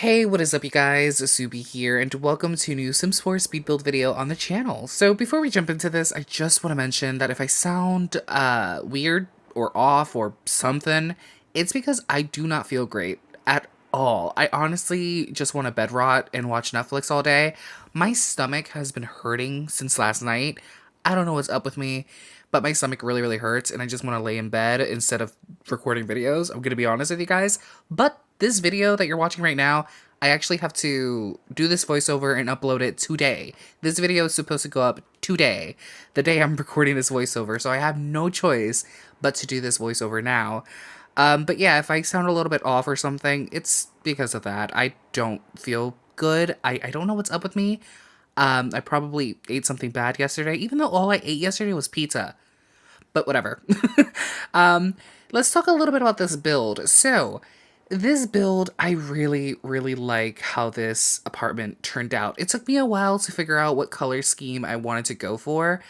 Hey, what is up you guys? Asoobie here, and welcome to a new Sims 4 speed build video on the channel. So before we jump into this, I just want to mention that if I sound weird or off or something, it's because I do not feel great at all. I honestly just want to bed rot and watch Netflix all day. My stomach has been hurting since last night. I don't know what's up with me, but my stomach really hurts and I just want to lay in bed instead of recording videos. I'm going to be honest with you guys. But this video that you're watching right now, I actually have to do this voiceover and upload it today. This video is supposed to go up today, the day I'm recording this voiceover, so I have no choice but to do this voiceover now. But yeah, if I sound a little bit off or something, it's because of that. I don't feel good. I don't know what's up with me. I probably ate something bad yesterday, even though all I ate yesterday was pizza. But whatever. Let's talk a little bit about this build. So, this build, I really like how this apartment turned out. It took me a while to figure out what color scheme I wanted to go for,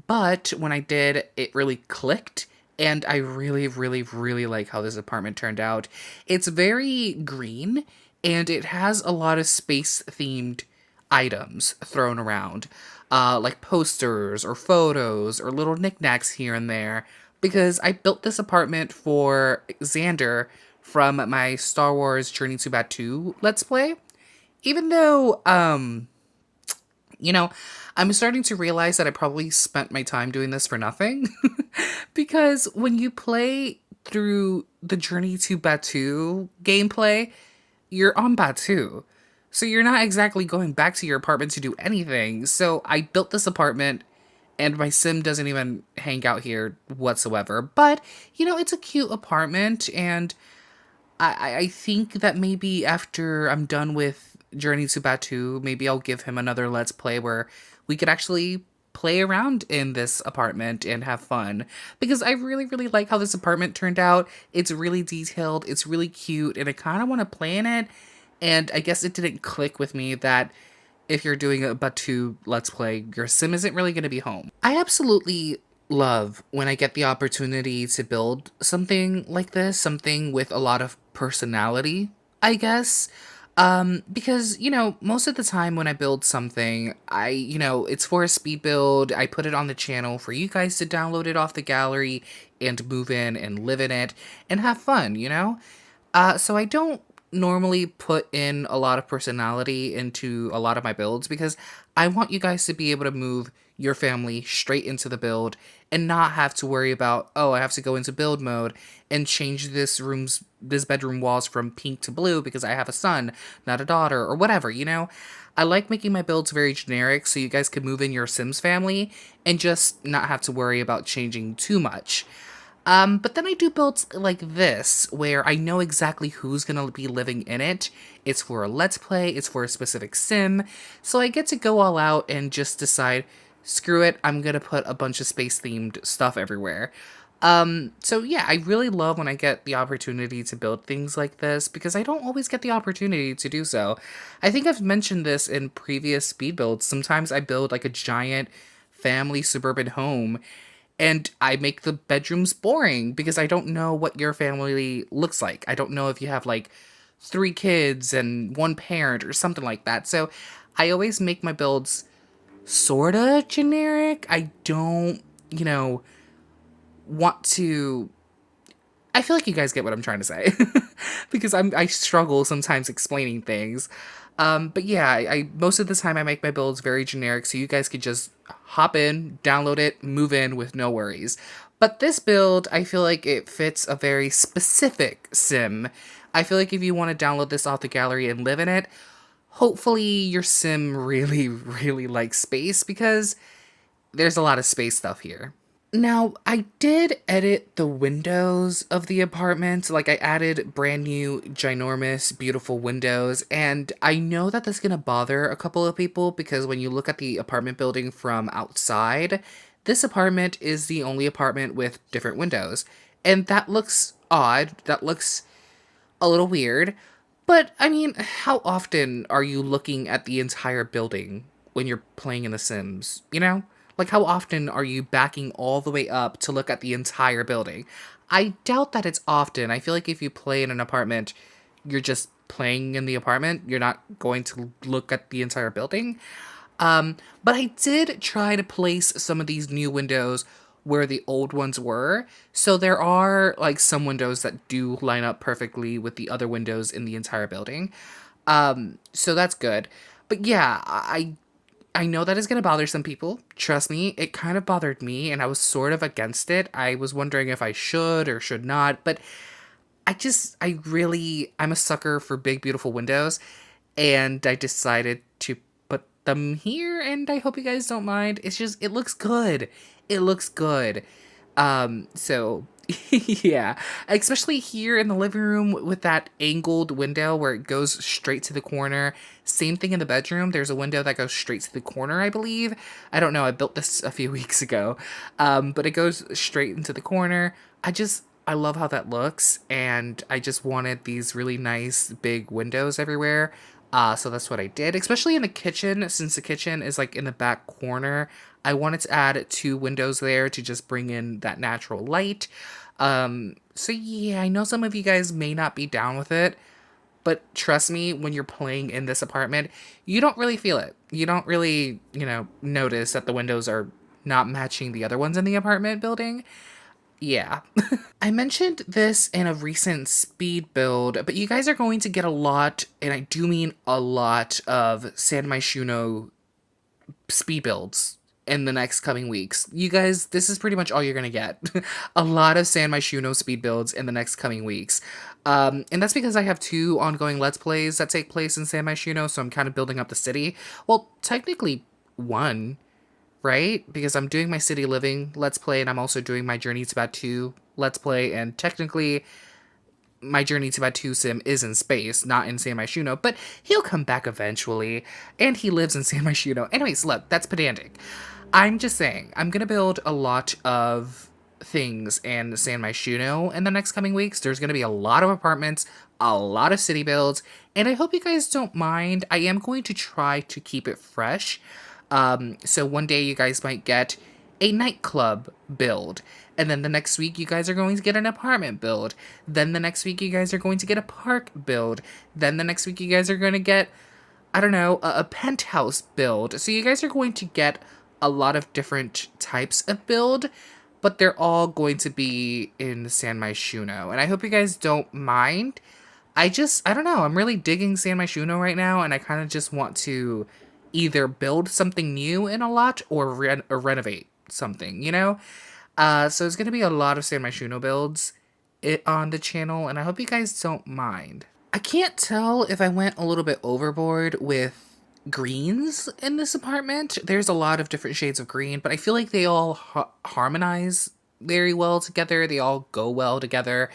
but when I did, it really clicked, and I really like how this apartment turned out. It's very green, and it has a lot of space-themed items thrown around, like posters or photos or little knickknacks here and there, because I built this apartment for Xander from my Star Wars Journey to Batuu Let's Play. Even though, I'm starting to realize that I probably spent my time doing this for nothing. Because when you play through the Journey to Batuu gameplay, you're on Batuu. So you're not exactly going back to your apartment to do anything. So I built this apartment and my sim doesn't even hang out here whatsoever. But, it's a cute apartment, and I think that maybe after I'm done with Journey to Batuu, maybe I'll give him another Let's Play where we could actually play around in this apartment and have fun. Because I really like how this apartment turned out. It's really detailed, it's really cute, and I kind of want to play in it. And I guess it didn't click with me that if you're doing a Batuu Let's Play, your sim isn't really going to be home. I absolutely love when I get the opportunity to build something like this, something with a lot of personality, I guess. Because, most of the time when I build something, it's for a speed build. I put it on the channel for you guys to download it off the gallery and move in and live in it and have fun. So I don't normally put in a lot of personality into a lot of my builds because I want you guys to be able to move your family straight into the build and not have to worry about, oh, I have to go into build mode and change this bedroom walls from pink to blue because I have a son, not a daughter, or whatever, I like making my builds very generic so you guys can move in your Sims family and just not have to worry about changing too much. But then I do builds like this, where I know exactly who's gonna be living in it. It's for a Let's Play, it's for a specific sim, so I get to go all out and just decide, screw it, I'm gonna put a bunch of space-themed stuff everywhere. So yeah, I really love when I get the opportunity to build things like this, because I don't always get the opportunity to do so. I think I've mentioned this in previous speed builds. Sometimes I build like a giant family suburban home, and I make the bedrooms boring because I don't know what your family looks like. I don't know if you have like 3 kids and 1 parent or something like that. So I always make my builds sorta generic. I don't, want to. I feel like you guys get what I'm trying to say because I struggle sometimes explaining things. But yeah, I most of the time I make my builds very generic so you guys could just hop in, download it, move in with no worries. But this build, I feel like it fits a very specific sim. I feel like if you want to download this off the gallery and live in it, hopefully your sim really likes space because there's a lot of space stuff here. Now, I did edit the windows of the apartment. Like, I added brand new, ginormous, beautiful windows. And I know that that's gonna bother a couple of people because when you look at the apartment building from outside, this apartment is the only apartment with different windows. And that looks odd. That looks a little weird. But, I mean, how often are you looking at the entire building when you're playing in The Sims, Like, how often are you backing all the way up to look at the entire building? I doubt that it's often. I feel like if you play in an apartment, you're just playing in the apartment, you're not going to look at the entire building. But I did try to place some of these new windows where the old ones were. So there are like some windows that do line up perfectly with the other windows in the entire building. So that's good. But yeah, I know that is going to bother some people. Trust me, it kind of bothered me and I was sort of against it. I was wondering if I should or should not, but I'm a sucker for big, beautiful windows, and I decided to put them here, and I hope you guys don't mind. It looks good. It looks good. So yeah, especially here in the living room with that angled window where it goes straight to the corner. Same thing in the bedroom. There's a window that goes straight to the corner, I believe. I don't know. I built this a few weeks ago. But it goes straight into the corner. I love how that looks, and I just wanted these really nice big windows everywhere. So that's what I did, especially in the kitchen, since the kitchen is like in the back corner. I wanted to add 2 windows there to just bring in that natural light. So yeah, I know some of you guys may not be down with it, but trust me, when you're playing in this apartment, you don't really feel it. You don't really, notice that the windows are not matching the other ones in the apartment building. Yeah. I mentioned this in a recent speed build, but you guys are going to get a lot, and I do mean a lot, of San Myshuno speed builds in the next coming weeks. You guys, this is pretty much all you're gonna get. A lot of San Myshuno speed builds in the next coming weeks. And that's because I have 2 ongoing Let's Plays that take place in San Myshuno, so I'm kind of building up the city. Well, technically 1, right? Because I'm doing my city living Let's Play, and I'm also doing my Journey to Batuu Let's Play, and technically my Journey to Batuu sim is in space, not in San Myshuno, but he'll come back eventually, and he lives in San Myshuno. Anyways, look, that's pedantic. I'm just saying, I'm gonna build a lot of things in San Myshuno in the next coming weeks. There's gonna be a lot of apartments, a lot of city builds, and I hope you guys don't mind. I am going to try to keep it fresh. So one day you guys might get a nightclub build, and then the next week you guys are going to get an apartment build. Then the next week you guys are going to get a park build. Then the next week you guys are going to get, I don't know, a penthouse build. So you guys are going to get a lot of different types of build, but they're all going to be in San Myshuno. And I hope you guys don't mind. I don't know, I'm really digging San Myshuno right now, and I kind of just want to either build something new in a lot or renovate something, So it's going to be a lot of San Myshuno builds on the channel, and I hope you guys don't mind. I can't tell if I went a little bit overboard with greens in this apartment. There's a lot of different shades of green, but I feel like they all harmonize very well together. They all go well together.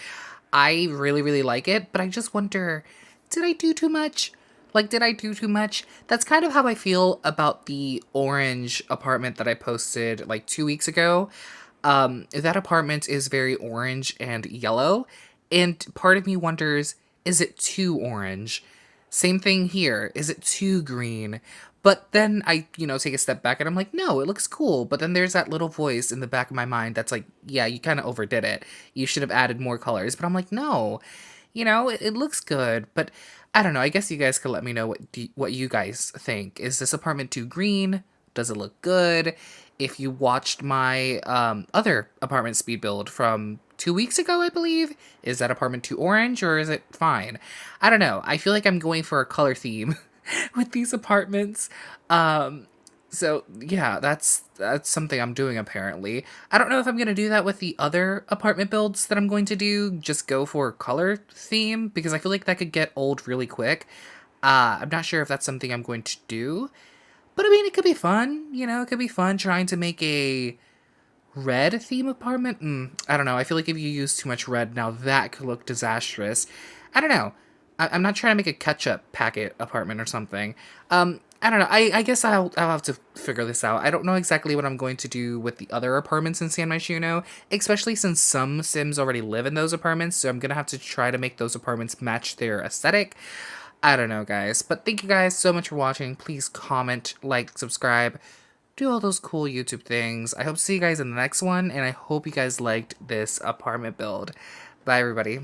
I really, really like it, but I just wonder, did I do too much? Like, did I do too much? That's kind of how I feel about the orange apartment that I posted like 2 weeks ago. That apartment is very orange and yellow, and part of me wonders, is it too orange? Same thing here. Is it too green? But then I, take a step back and I'm like, no, it looks cool. But then there's that little voice in the back of my mind that's like, yeah, you kind of overdid it. You should have added more colors. But I'm like, no, it looks good. But I don't know. I guess you guys could let me know what you guys think. Is this apartment too green? Does it look good? If you watched my other apartment speed build from 2 weeks ago, I believe, is that apartment too orange or is it fine? I don't know. I feel like I'm going for a color theme with these apartments. So yeah, that's something I'm doing apparently. I don't know if I'm going to do that with the other apartment builds that I'm going to do, just go for a color theme, because I feel like that could get old really quick. I'm not sure if that's something I'm going to do, but I mean, it could be fun, it could be fun trying to make a red theme apartment. I don't know. I feel like if you use too much red, now that could look disastrous. I don't know. I'm not trying to make a ketchup packet apartment or something. I don't know. I guess I'll have to figure this out. I don't know exactly what I'm going to do with the other apartments in San Myshuno, especially since some Sims already live in those apartments, so I'm gonna have to try to make those apartments match their aesthetic. I don't know, guys. But thank you guys so much for watching. Please comment, like, subscribe, do all those cool YouTube things. I hope to see you guys in the next one, and I hope you guys liked this apartment build. Bye, everybody.